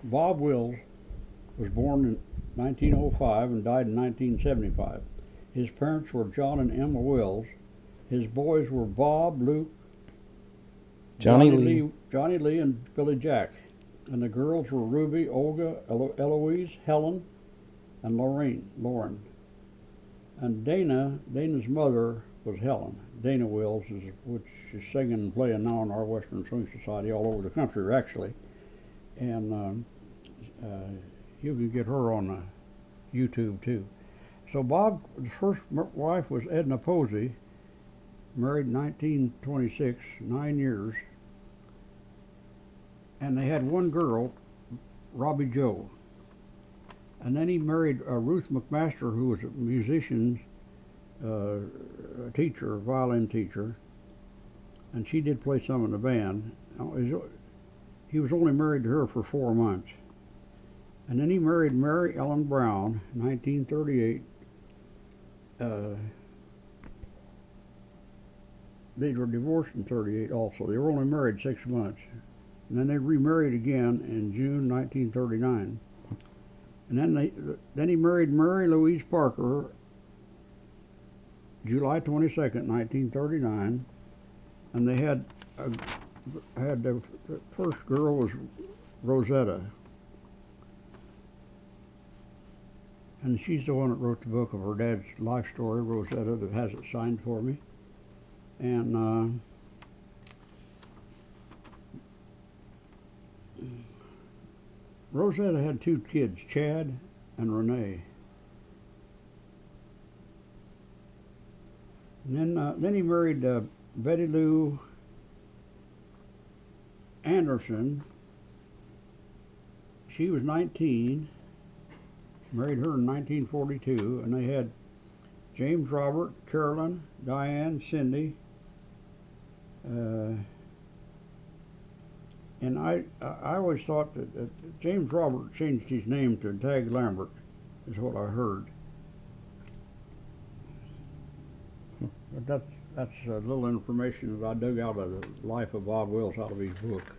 Bob Wills was born in 1905 and died in 1975. His parents were John and Emma Wills. His boys were Bob, Luke, Johnny Lee. Johnny Lee, and Billy Jack. And the girls were Ruby, Olga, Eloise, Helen, and Lauren. And Dana's mother was Helen. Dana Wills, which is singing and playing now in our Western Swing Society all over the country, actually. And you can get her on YouTube too. So Bob's first wife was Edna Posey, married in 1926, 9 years. And they had one girl, Robbie Joe. And then he married Ruth McMaster, who was a musician, a teacher, a violin teacher. And she did play some in the band. He was only married to her for 4 months. And then he married Mary Ellen Brown in 1938. They were divorced in 38 also. They were only married 6 months. And then they remarried again in June 1939. And then he married Mary Louise Parker July 22nd, 1939. And they had the first girl was Rosetta. And she's the one that wrote the book of her dad's life story, Rosetta, that has it signed for me. And Rosetta had 2 kids, Chad and Renee. And then he married Betty Lou Anderson. She was 19. Married her in 1942, and they had James Robert, Carolyn, Diane, Cindy, and I always thought that James Robert changed his name to Tag Lambert, is what I heard. But that's a little information that I dug out of the life of Bob Wills out of his book.